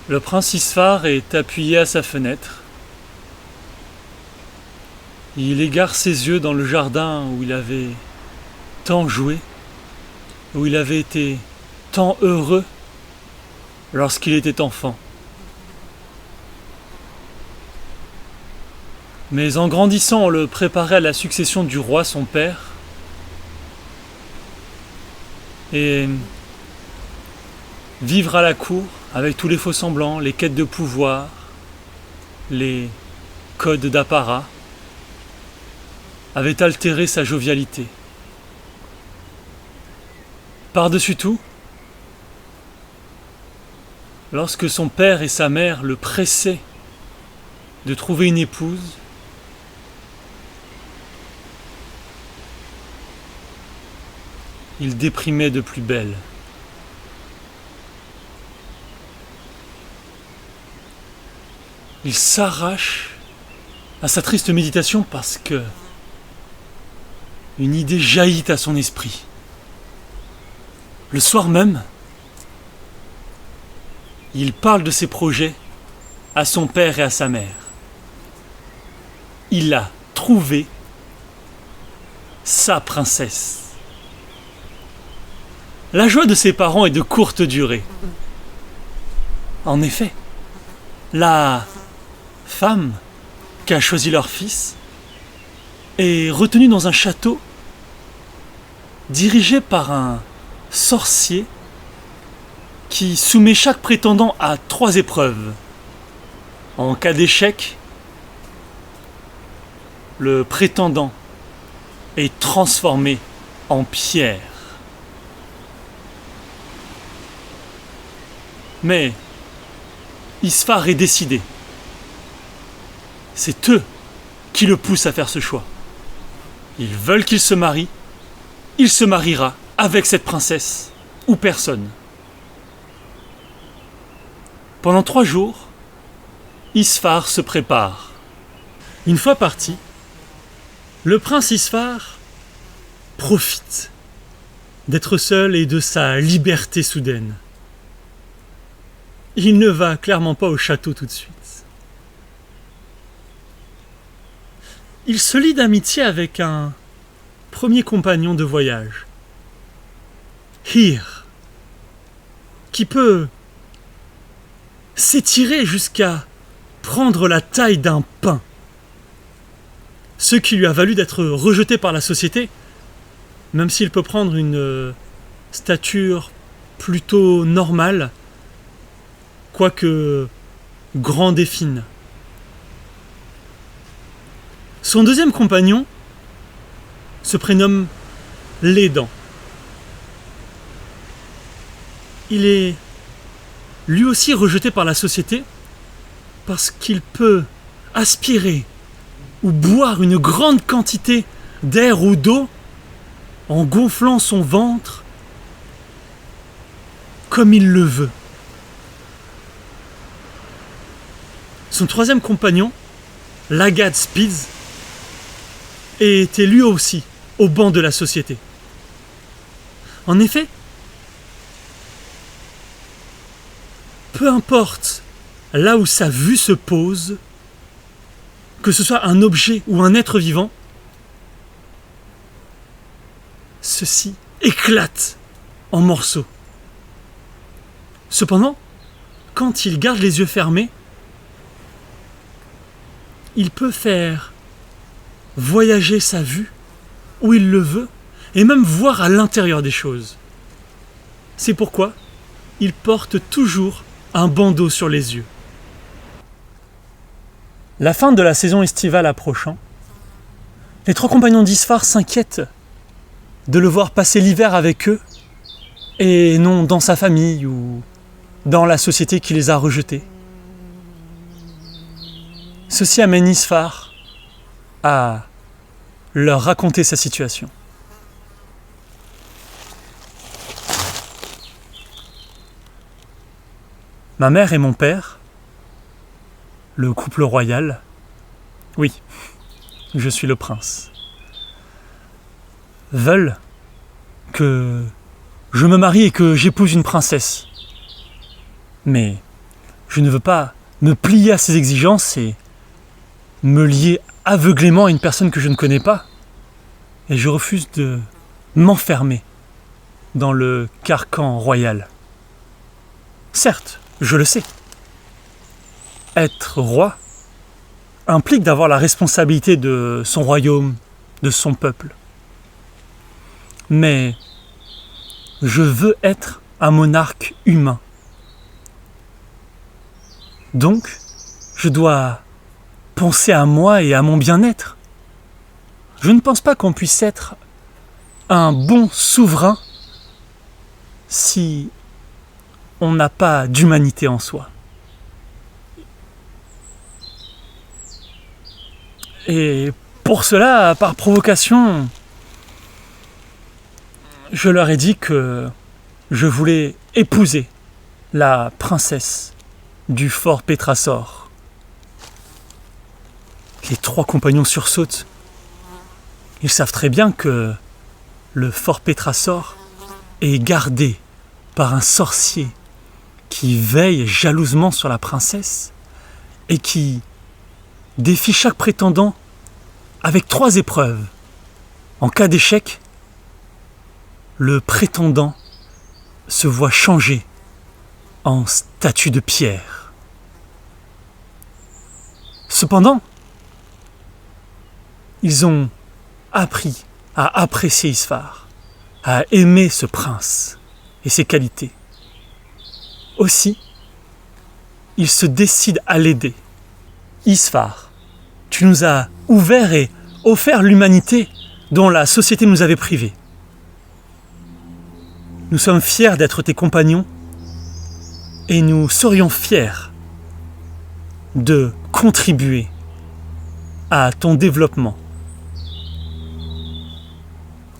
Le prince Isfar est appuyé à sa fenêtre. Il égare ses yeux dans le jardin où il avait tant joué, où il avait été tant heureux lorsqu'il était enfant. Mais en grandissant, on le préparait à la succession du roi, son père. Et vivre à la cour, avec tous les faux-semblants, les quêtes de pouvoir, les codes d'apparat, avait altéré sa jovialité. Par-dessus tout, lorsque son père et sa mère le pressaient de trouver une épouse, il déprimait de plus belle. Il s'arrache à sa triste méditation parce que une idée jaillit à son esprit. Le soir même, il parle de ses projets à son père et à sa mère. Il a trouvé sa princesse. La joie de ses parents est de courte durée. En effet, la femme qu'a choisi leur fils est retenue dans un château dirigé par un sorcier qui soumet chaque prétendant à 3 épreuves. En cas d'échec, le prétendant est transformé en pierre. Mais Isfar est décidé. C'est eux qui le poussent à faire ce choix. Ils veulent qu'il se marie. Il se mariera avec cette princesse ou personne. Pendant 3 jours, Isfar se prépare. Une fois parti, le prince Isfar profite d'être seul et de sa liberté soudaine. Il ne va clairement pas au château tout de suite. Il se lie d'amitié avec un premier compagnon de voyage, Hir, qui peut s'étirer jusqu'à prendre la taille d'un pain, ce qui lui a valu d'être rejeté par la société, même s'il peut prendre une stature plutôt normale, quoique grande et fine. Son deuxième compagnon se prénomme Lédan. Il est lui aussi rejeté par la société parce qu'il peut aspirer ou boire une grande quantité d'air ou d'eau en gonflant son ventre comme il le veut. Son troisième compagnon, Lagad Speeds, était lui aussi au banc de la société. En effet, peu importe là où sa vue se pose, que ce soit un objet ou un être vivant, ceci éclate en morceaux. Cependant, quand il garde les yeux fermés, il peut faire voyager sa vue où il le veut et même voir à l'intérieur des choses. C'est pourquoi il porte toujours un bandeau sur les yeux. La fin de la saison estivale approchant, les 3 compagnons d'Isfar s'inquiètent de le voir passer l'hiver avec eux et non dans sa famille ou dans la société qui les a rejetés. Ceci amène Isfar à leur raconter sa situation. Ma mère et mon père, le couple royal, oui, je suis le prince, veulent que je me marie et que j'épouse une princesse. Mais Je ne veux pas me plier à ses exigences et me lier aveuglément à une personne que je ne connais pas. Et je refuse de m'enfermer dans le carcan royal. Certes, je le sais. Être roi implique d'avoir la responsabilité de son royaume, de son peuple. Mais je veux être un monarque humain. Donc, je dois penser à moi et à mon bien-être. Je ne pense pas qu'on puisse être un bon souverain si on n'a pas d'humanité en soi. Et pour cela, par provocation, je leur ai dit que je voulais épouser la princesse du fort Pétrasor. Les 3 compagnons sursautent. Ils savent très bien que le fort Pétrasor est gardé par un sorcier qui veille jalousement sur la princesse et qui défie chaque prétendant avec 3 épreuves. En cas d'échec, le prétendant se voit changer en statue de pierre. Cependant, ils ont appris à apprécier Isfar, à aimer ce prince et ses qualités. Aussi, ils se décident à l'aider. Isfar, tu nous as ouvert et offert l'humanité dont la société nous avait privés. Nous sommes fiers d'être tes compagnons et nous serions fiers de contribuer à ton développement.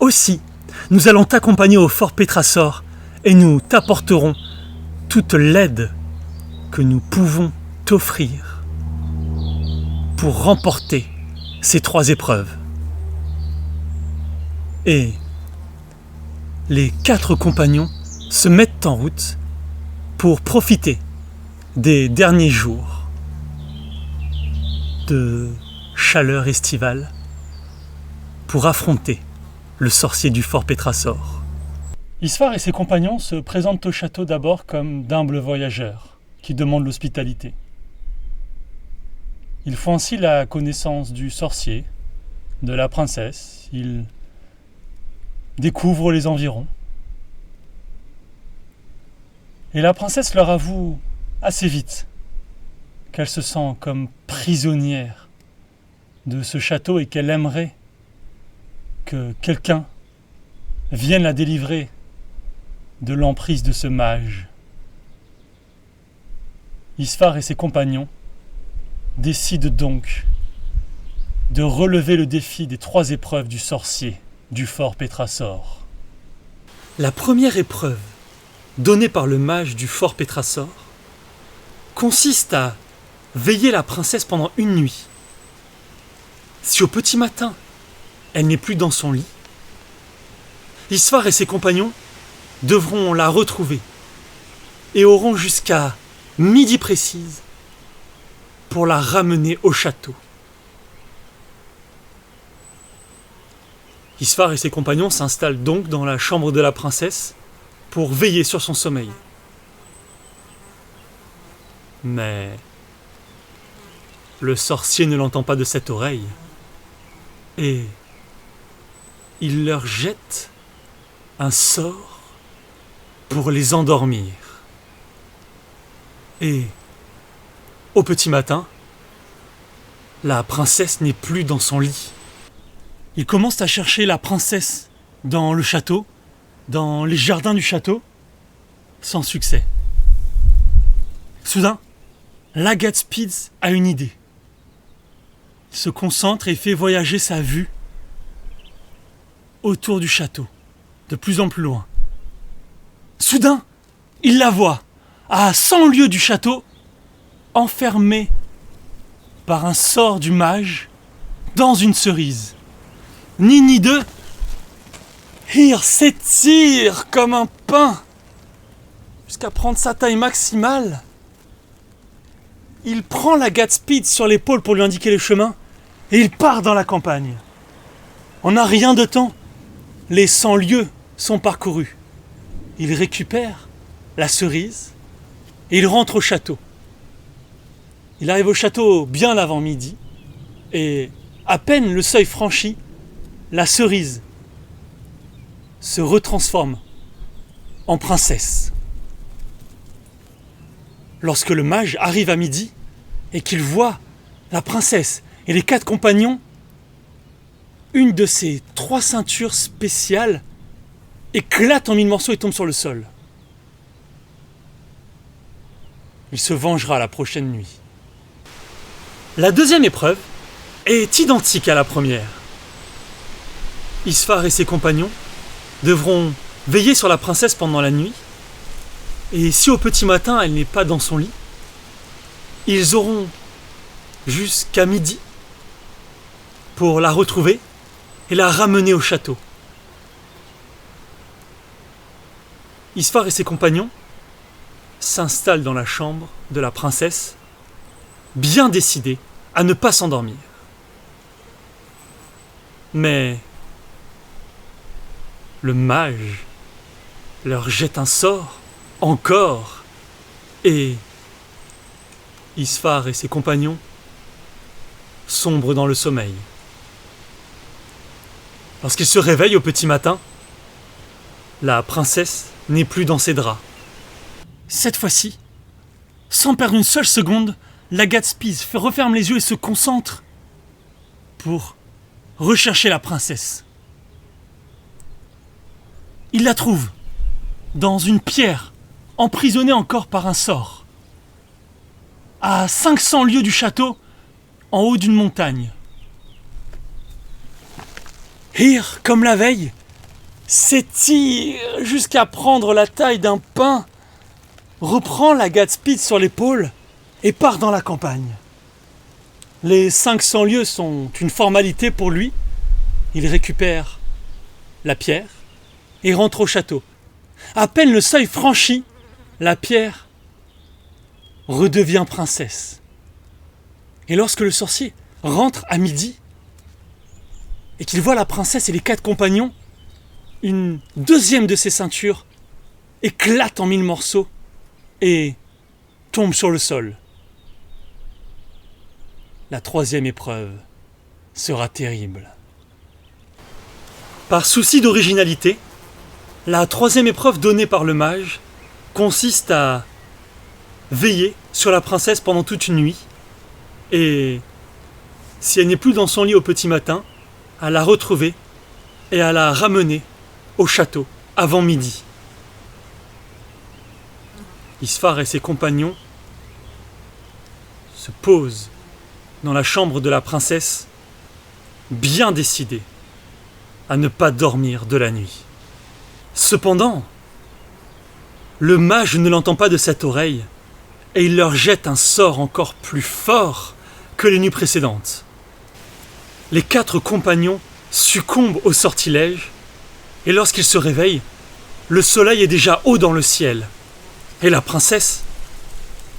Aussi, nous allons t'accompagner au fort Pétrasor et nous t'apporterons toute l'aide que nous pouvons t'offrir pour remporter ces 3 épreuves. Et les 4 compagnons se mettent en route pour profiter des derniers jours de chaleur estivale pour affronter le sorcier du fort Pétrasor. Isfar et ses compagnons se présentent au château d'abord comme d'humbles voyageurs qui demandent l'hospitalité. Ils font ainsi la connaissance du sorcier, de la princesse. Ils découvrent les environs. Et la princesse leur avoue assez vite qu'elle se sent comme prisonnière de ce château et qu'elle aimerait que quelqu'un vienne la délivrer de l'emprise de ce mage. Isfar et ses compagnons décident donc de relever le défi des 3 épreuves du sorcier du fort Pétrasor. La première épreuve donnée par le mage du fort Pétrasor consiste à veiller la princesse pendant une nuit. Si au petit matin, elle n'est plus dans son lit, Isfar et ses compagnons devront la retrouver et auront jusqu'à midi précise pour la ramener au château. Isfar et ses compagnons s'installent donc dans la chambre de la princesse pour veiller sur son sommeil. Mais le sorcier ne l'entend pas de cette oreille et il leur jette un sort pour les endormir. Et au petit matin, la princesse n'est plus dans son lit. Ils commencent à chercher la princesse dans le château, dans les jardins du château, sans succès. Soudain, Lagadspeed a une idée. Il se concentre et fait voyager sa vue autour du château, de plus en plus loin. Soudain, il la voit, à 100 lieues du château, enfermée par un sort du mage dans une cerise. Ni ni deux, il s'étire comme un pain jusqu'à prendre sa taille maximale il prend la Gatspeed sur l'épaule pour lui indiquer le chemin et il part dans la campagne. En un rien de temps, les 100 lieues sont parcourues. Il récupère la cerise et il rentre au château. Il arrive au château bien avant midi et à peine le seuil franchi, la cerise se retransforme en princesse. Lorsque le mage arrive à midi et qu'il voit la princesse et les 4 compagnons, une de ces 3 ceintures spéciales éclate en 1000 morceaux et tombe sur le sol. Il se vengera la prochaine nuit. La deuxième épreuve est identique à la première. Isfar et ses compagnons devront veiller sur la princesse pendant la nuit, et si au petit matin elle n'est pas dans son lit, ils auront jusqu'à midi pour la retrouver et la ramener au château. Isfar et ses compagnons s'installent dans la chambre de la princesse, bien décidés à ne pas s'endormir. Mais le mage leur jette un sort encore, et Isfar et ses compagnons sombrent dans le sommeil. Lorsqu'ils se réveillent au petit matin, la princesse n'est plus dans ses draps. Cette fois-ci, sans perdre une seule seconde, la Gatspeed referme les yeux et se concentre pour rechercher la princesse. Il la trouve dans une pierre, emprisonnée encore par un sort, à 500 lieues du château, en haut d'une montagne. Hir, comme la veille, s'étire jusqu'à prendre la taille d'un pain, reprend la Gatspeed sur l'épaule et part dans la campagne. Les 500 lieues sont une formalité pour lui. Il récupère la pierre et rentre au château. À peine le seuil franchi, la pierre redevient princesse. Et lorsque le sorcier rentre à midi et qu'il voit la princesse et les 4 compagnons, une deuxième de ses ceintures éclate en 1000 morceaux et tombe sur le sol. La troisième épreuve sera terrible. Par souci d'originalité, la troisième épreuve donnée par le mage consiste à veiller sur la princesse pendant toute une nuit et, si elle n'est plus dans son lit au petit matin, à la retrouver et à la ramener au château avant midi. Isfar et ses compagnons se posent dans la chambre de la princesse, bien décidés à ne pas dormir de la nuit. Cependant, le mage ne l'entend pas de cette oreille et il leur jette un sort encore plus fort que les nuits précédentes. Les 4 compagnons succombent au sortilège et lorsqu'ils se réveillent, le soleil est déjà haut dans le ciel et la princesse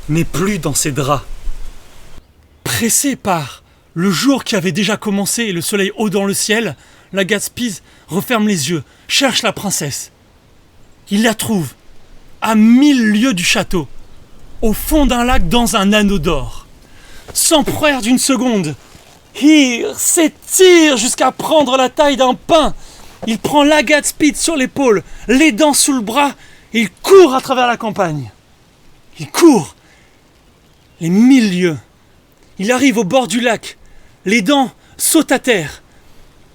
n'est plus dans ses draps. Pressée par le jour qui avait déjà commencé et le soleil haut dans le ciel, la Gatspeed referme les yeux, cherche la princesse. Il la trouve à 1000 lieues du château, au fond d'un lac dans un anneau d'or. Sans perdre d'une seconde, Hir s'étire jusqu'à prendre la taille d'un pain. Il prend la Gatspeed sur l'épaule, les dents sous le bras, et il court à travers la campagne. Il court les 1000 lieues. Il arrive au bord du lac, les dents sautent à terre.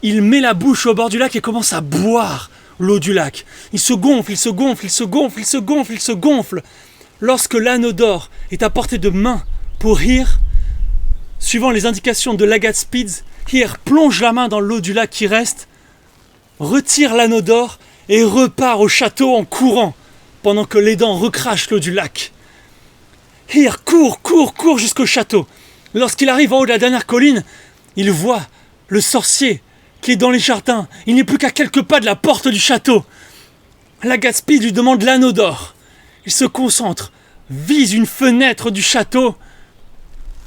Il met la bouche au bord du lac et commence à boire l'eau du lac. Il se gonfle, il se gonfle, il se gonfle, il se gonfle, il se gonfle. Lorsque l'anneau d'or est à portée de main pour Hir, suivant les indications de la Gatspeed, Hir plonge la main dans l'eau du lac qui reste, retire l'anneau d'or et repart au château en courant, pendant que les dents recrachent l'eau du lac. Hir court jusqu'au château. Lorsqu'il arrive en haut de la dernière colline, il voit le sorcier qui est dans les jardins. Il n'est plus qu'à quelques pas de la porte du château. La Gatspeed lui demande l'anneau d'or. Il se concentre, vise une fenêtre du château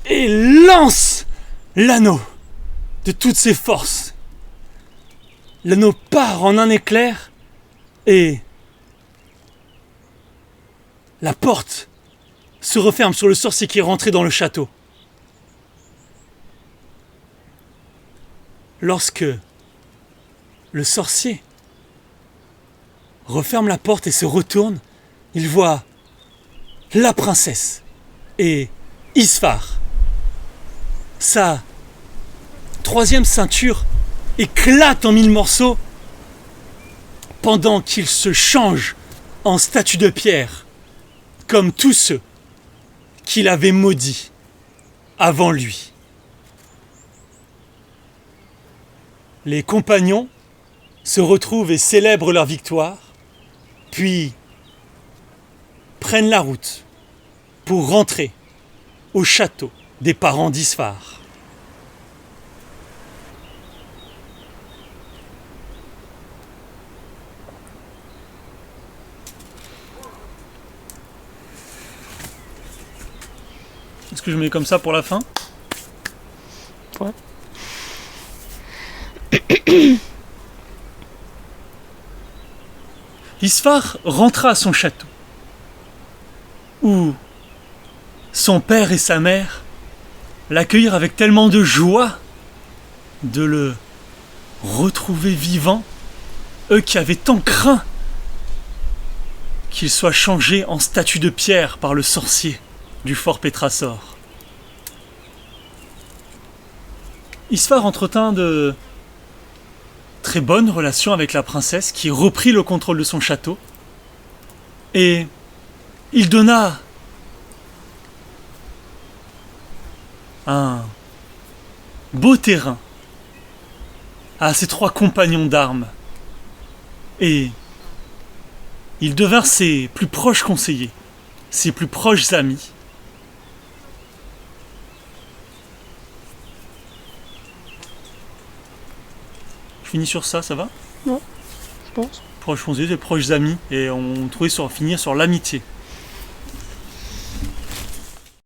et lance l'anneau de toutes ses forces. L'anneau part en un éclair et la porte se referme sur le sorcier qui est rentré dans le château. Lorsque le sorcier referme la porte et se retourne, il voit la princesse et Isfar. Sa troisième ceinture éclate en 1000 morceaux pendant qu'il se change en statue de pierre, comme tous ceux qu'il avait maudits avant lui. Les compagnons se retrouvent et célèbrent leur victoire, puis prennent la route pour rentrer au château des parents d'Isfar. Est-ce que je mets comme ça pour la fin ? Ouais. Isfar rentra à son château, où son père et sa mère l'accueillirent avec tellement de joie de le retrouver vivant, eux qui avaient tant craint qu'il soit changé en statue de pierre par le sorcier du fort Pétrasor. Isfar entretint de très bonnes relations avec la princesse qui reprit le contrôle de son château et il donna un beau terrain à ses 3 compagnons d'armes et ils devinrent ses plus proches conseillers, ses plus proches amis. Je finis sur ça, ça va ? Non, je pense. Proches conseillers, ses proches amis, et on trouvait finir sur l'amitié.